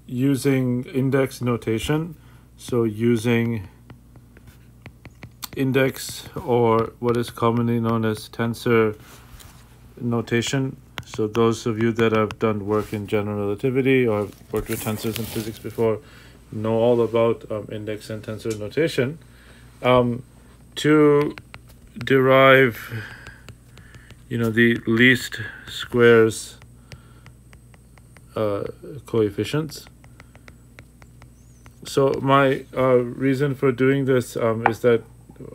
using index notation, so using index or what is commonly known as tensor notation. So those of you that have done work in general relativity or worked with tensors in physics before know all about index and tensor notation. To derive, the least squares coefficients. So my reason for doing this is that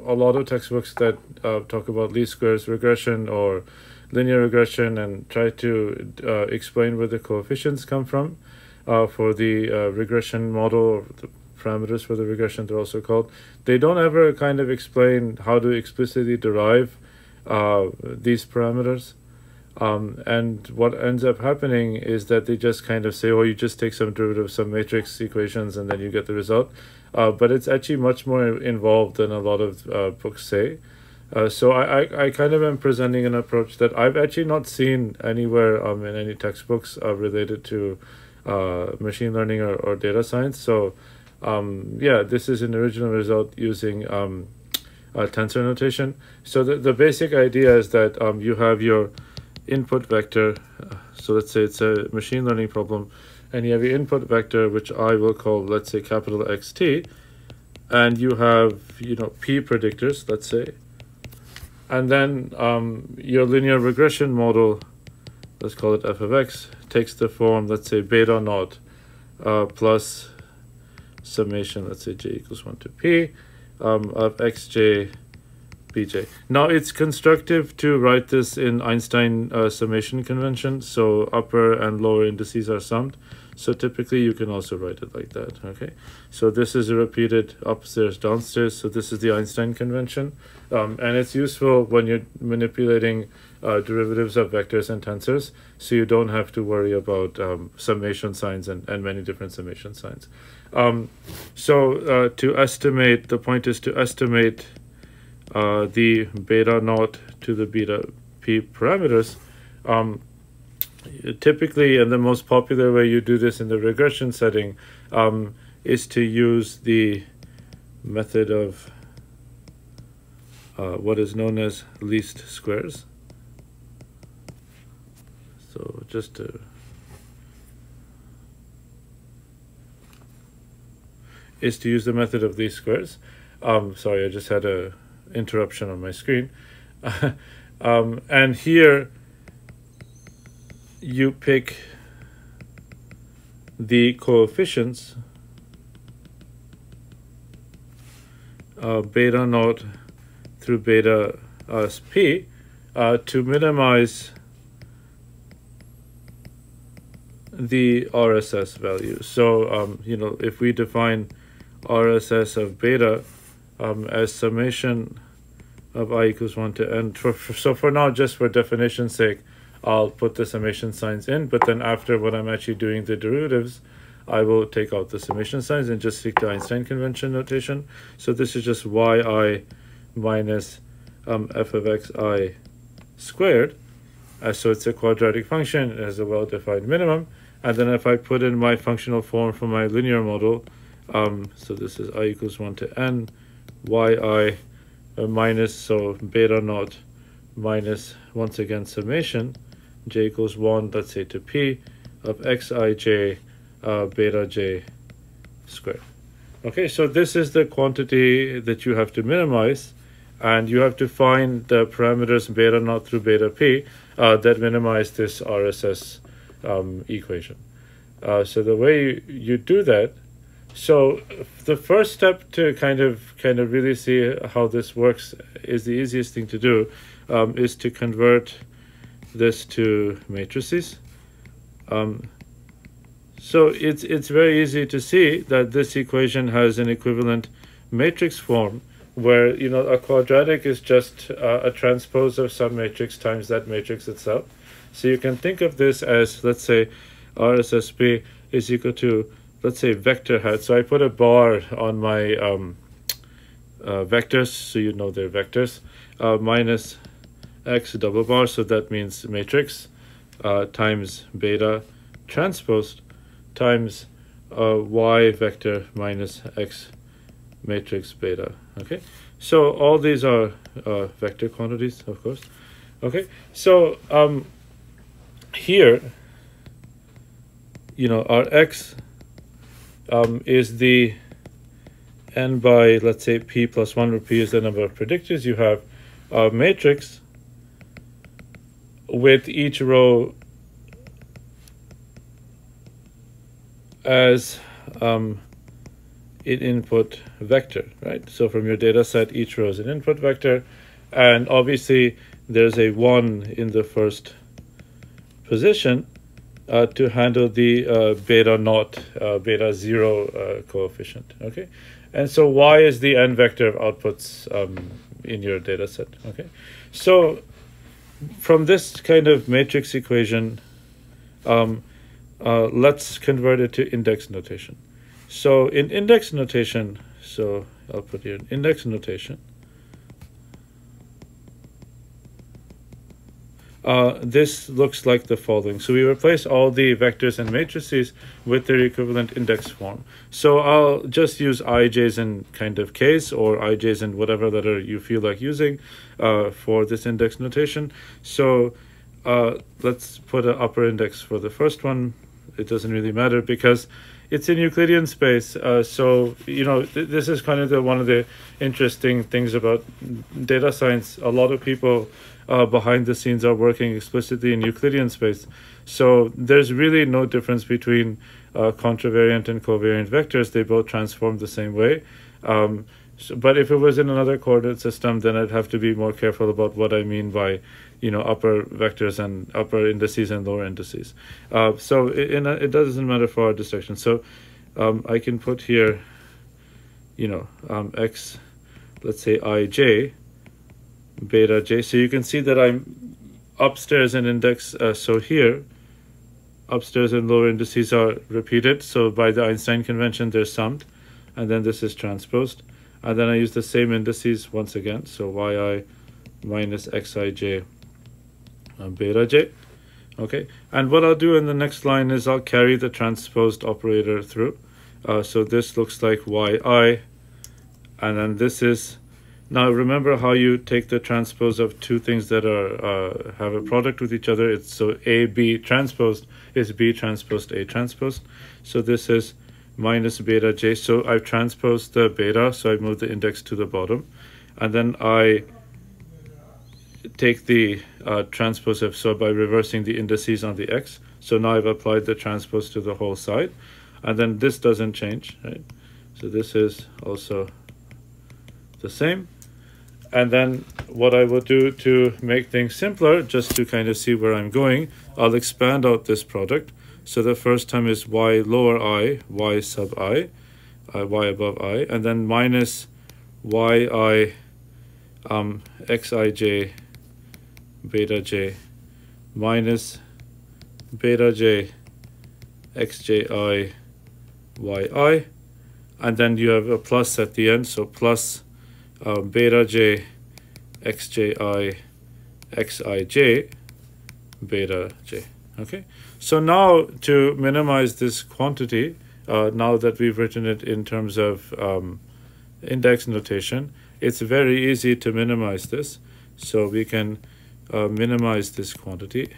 a lot of textbooks that talk about least squares regression or linear regression and try to explain where the coefficients come from for the regression model, or the parameters for the regression they're also called. They don't ever kind of explain how to explicitly derive these parameters. And what ends up happening is that they just kind of say, oh, you just take some derivative of some matrix equations and then you get the result. But it's actually much more involved than a lot of books say. So I kind of am presenting an approach that I've actually not seen anywhere in any textbooks related to machine learning or data science. So yeah, this is an original result using tensor notation. So the basic idea is that you have your input vector. So let's say it's a machine learning problem, and you have your input vector, which I will call, let's say, capital XT, and you have P predictors, let's say, and then your linear regression model, let's call it f of x, takes the form, let's say, beta naught plus summation, let's say j equals 1 to p of xj bj. Now it's constructive to write this in Einstein summation convention, so upper and lower indices are summed. So typically you can also write it like that. Okay, so this is a repeated upstairs downstairs, so this is the Einstein convention, and it's useful when you're manipulating derivatives of vectors and tensors, so you don't have to worry about summation signs and many different summation signs. To estimate, the point is to estimate the beta naught to the beta p parameters. Typically, and the most popular way you do this in the regression setting is to use the method of what is known as least squares. So just to use the method of least squares. Sorry, I just had a interruption on my screen. And here you pick the coefficients beta naught through beta p to minimize the RSS value. So if we define RSS of beta as summation of I equals 1 to n. So for now, just for definition's sake, I'll put the summation signs in, but then after, when I'm actually doing the derivatives, I will take out the summation signs and just stick to Einstein convention notation. So this is just yi minus f of xi squared. So it's a quadratic function, it has a well-defined minimum. And then if I put in my functional form for my linear model, so this is I equals 1 to n, yi minus, so beta naught minus, once again, summation, j equals 1, let's say, to p of xij beta j squared. Okay, so this is the quantity that you have to minimize, and you have to find the parameters beta naught through beta p that minimize this RSS equation. So the way you do that, so the first step to kind of really see how this works is the easiest thing to do, is to convert this to matrices. So it's very easy to see that this equation has an equivalent matrix form where a quadratic is just a transpose of some matrix times that matrix itself. So you can think of this as, let's say, RSSP is equal to, let's say, vector hat. So I put a bar on my vectors, so they're vectors, minus x double bar, so that means matrix, times beta transposed times y vector minus x matrix beta. Okay, so all these are vector quantities, of course. Okay, so here, our x is the n by, let's say, p plus 1, where p is the number of predictors. You have a matrix with each row as an input vector, right? So from your data set, each row is an input vector, and obviously there's a 1 in the first position to handle the beta naught, beta 0 coefficient, okay? And so y is the n vector of outputs in your data set, okay? So from this kind of matrix equation, let's convert it to index notation. So in index notation, so I'll put here index notation. This looks like the following. So we replace all the vectors and matrices with their equivalent index form. So I'll just use ij's in kind of case, or ij's in whatever letter you feel like using for this index notation. So let's put an upper index for the first one. It doesn't really matter because it's in Euclidean space. So, this is kind of one of the interesting things about data science. A lot of people behind the scenes are working explicitly in Euclidean space. So there's really no difference between contravariant and covariant vectors. They both transform the same way. But if it was in another coordinate system, then I'd have to be more careful about what I mean by, upper vectors and upper indices and lower indices. So it doesn't matter for our dissection. So I can put here, x, let's say ij, beta j. So you can see that I'm upstairs in index. So here, upstairs and lower indices are repeated. So by the Einstein convention, they're summed. And then this is transposed. And then I use the same indices once again. So yi minus xij beta j. Okay. And what I'll do in the next line is I'll carry the transposed operator through. So this looks like yi. And then this is... Now remember how you take the transpose of two things that are have a product with each other. It's so A, B transposed is B transposed A transposed. So this is minus beta j. So I've transposed the beta, so I move the index to the bottom. And then I take the transpose of, so by reversing the indices on the x. So now I've applied the transpose to the whole side. And then this doesn't change, right? So this is also the same. And then what I will do to make things simpler, just to kind of see where I'm going, I'll expand out this product. So the first term is y lower I, y sub I, y above I, and then minus yi xij beta j minus beta j xji yi, and then you have a plus at the end, so plus beta j xji xij beta j. Okay, so now to minimize this quantity, now that we've written it in terms of index notation, it's very easy to minimize this. So we can minimize this quantity.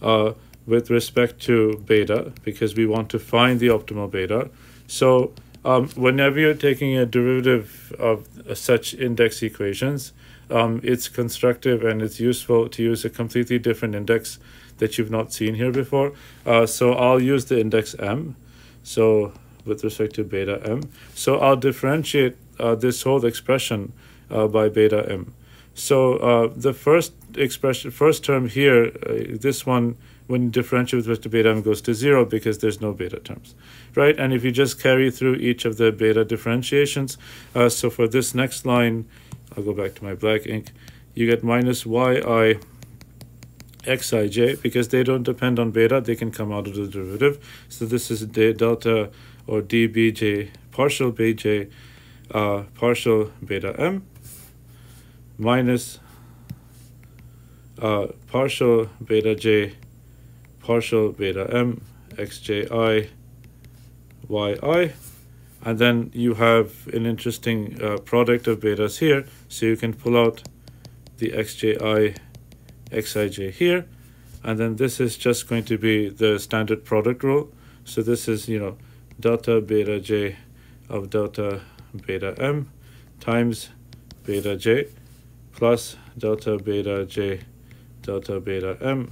With respect to beta, because we want to find the optimal beta. So whenever you're taking a derivative of such index equations, it's constructive and it's useful to use a completely different index that you've not seen here before. So I'll use the index m, so with respect to beta m. So I'll differentiate this whole expression by beta m. So the first expression, first term here, this one, when you differentiate with respect to beta m, goes to 0 because there's no beta terms, right? And if you just carry through each of the beta differentiations, so for this next line, I'll go back to my black ink, you get minus yi xij, because they don't depend on beta, they can come out of the derivative. So this is delta or dbj partial bj partial beta m minus partial beta j, partial beta m, xji, yi, and then you have an interesting product of betas here, so you can pull out the xji, xij here, and then this is just going to be the standard product rule. So this is, you know, delta beta j of delta beta m times beta j plus delta beta j delta beta m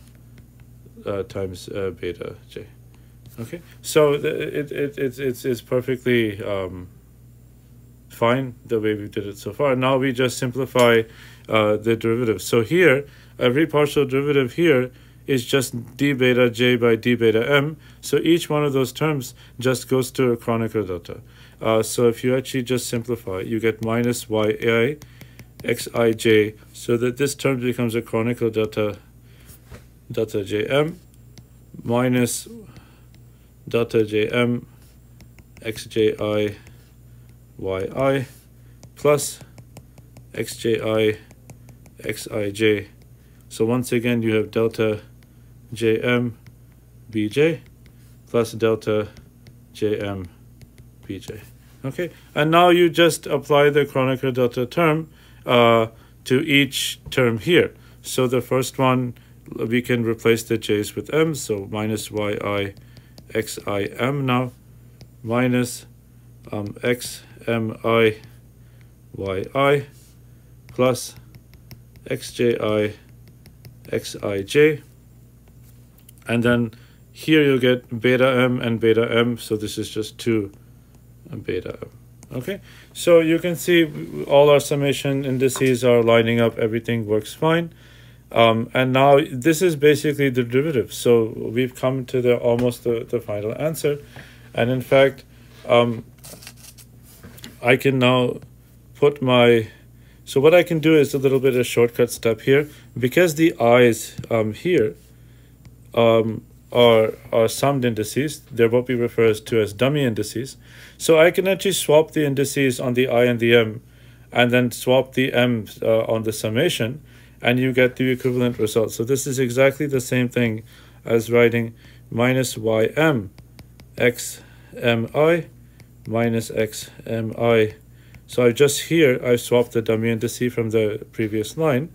times beta j. Okay, so it's perfectly fine the way we did it so far. Now we just simplify the derivative. So here, every partial derivative here is just d beta j by d beta m. So each one of those terms just goes to a Kronecker delta. So if you actually just simplify, you get minus yi xij, so that this term becomes a Kronecker delta jm minus delta jm xji yi plus xji xij. So once again you have delta jm bj plus delta jm bj. Okay, and now you just apply the Kronecker delta term to each term here. So the first one, we can replace the j's with m, so minus yi xim now, minus xmi yi plus xji xij, and then here you get beta m and beta m, so this is just 2 beta m. Okay, so you can see all our summation indices are lining up, everything works fine. And now this is basically the derivative. So we've come to the almost the final answer. And in fact, I can now put my, so what I can do is a little bit of shortcut step here. Because the i's here are summed indices, they're what we refer to as dummy indices. So I can actually swap the indices on the I and the m, and then swap the m on the summation, and you get the equivalent result. So this is exactly the same thing as writing minus ym xmi minus xmi. So I swapped the dummy indice from the previous line,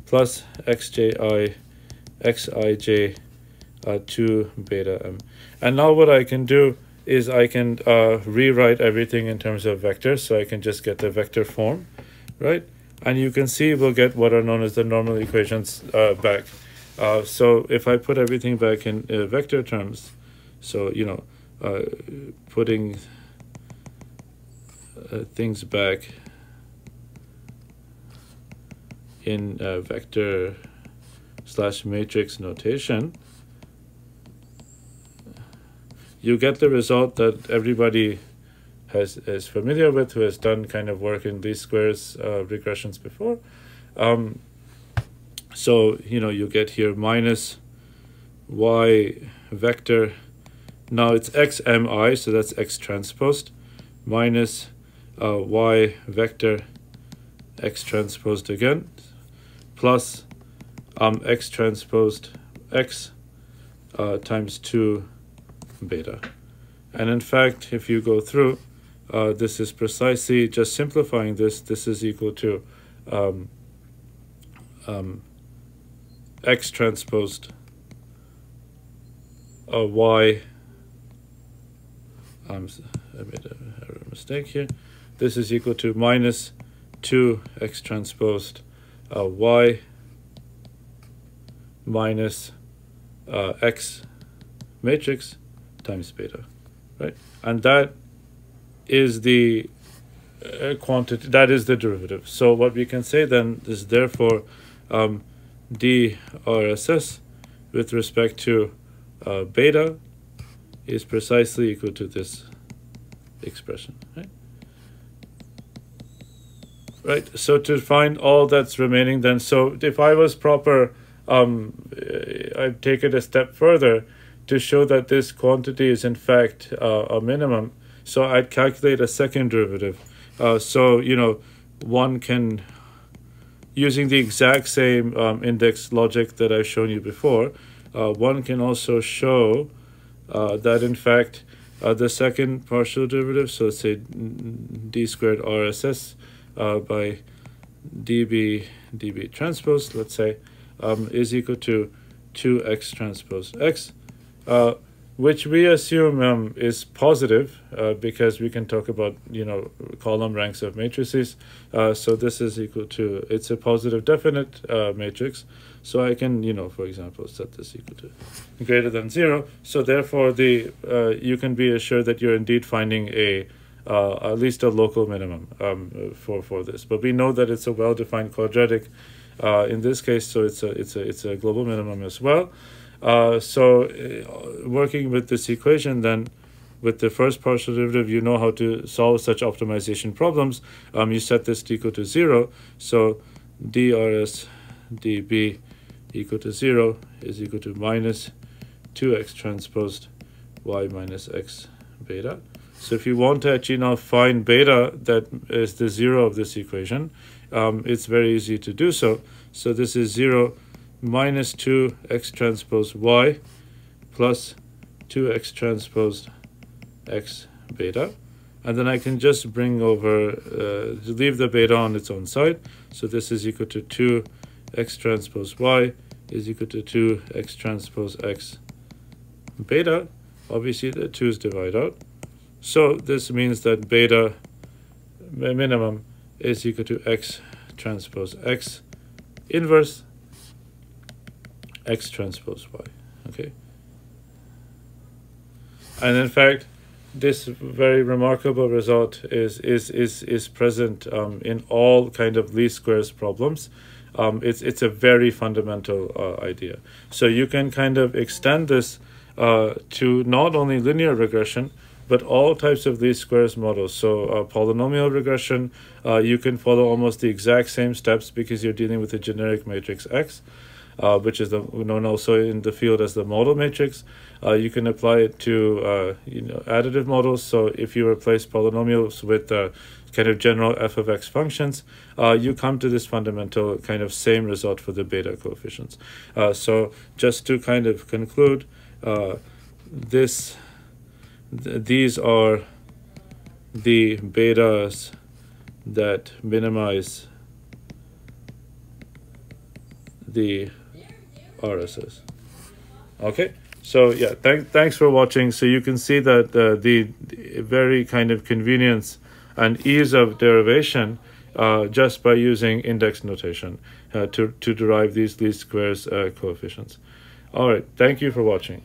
plus xji xij 2 beta m. And now what I can do is I can rewrite everything in terms of vectors, so I can just get the vector form, right? And you can see we'll get what are known as the normal equations back. So if I put everything back in vector terms, so, you know, putting things back in vector / matrix notation, you get the result that everybody is familiar with, who has done kind of work in least squares regressions before. So, you know, you get here minus y vector, now it's xmi, so that's x transposed, minus y vector x transposed again, plus x transposed x times 2 beta. And in fact, if you go through, this is precisely just simplifying this is equal to x transposed y, I made an error mistake here, this is equal to minus 2x transposed y minus x matrix times beta, right? And that is the quantity, that is the derivative. So what we can say then is therefore DRSS with respect to beta is precisely equal to this expression, right? Right, so to find all that's remaining then, so if I was proper, I'd take it a step further to show that this quantity is in fact a minimum. So I'd calculate a second derivative. So, you know, one can using the exact same index logic that I've shown you before, one can also show that in fact the second partial derivative, so let's say d squared RSS by db transpose, let's say, is equal to 2x transpose x, which we assume is positive because we can talk about, column ranks of matrices. So this is equal to, it's a positive definite matrix. So I can, for example, set this equal to greater than 0. So therefore, you can be assured that you're indeed finding at least a local minimum for this. But we know that it's a well-defined quadratic in this case, so it's a global minimum as well. Working with this equation, then with the first partial derivative, you know how to solve such optimization problems. You set this to equal to 0. So drs db equal to 0 is equal to minus 2x transposed y minus x beta. So if you want to actually now find beta that is the 0 of this equation, it's very easy to do so. So this is 0 minus 2x transpose y plus 2x transposed x beta. And then I can just bring over, leave the beta on its own side. So this is equal to 2x transpose y is equal to 2x transpose x beta. Obviously, the 2's divide out. So this means that beta minimum is equal to x transpose x inverse x transpose y. Okay. And in fact, this very remarkable result is present in all kind of least squares problems. It's a very fundamental idea. So you can kind of extend this to not only linear regression, but all types of least squares models. So polynomial regression, you can follow almost the exact same steps because you're dealing with a generic matrix X, which is known also in the field as the model matrix. You can apply it to additive models. So if you replace polynomials with kind of general f of x functions, you come to this fundamental kind of same result for the beta coefficients. So just to kind of conclude, these are the betas that minimize the RSS. Okay, so yeah, thanks for watching. So you can see that the very kind of convenience and ease of derivation just by using index notation to derive these least squares coefficients. All right, thank you for watching.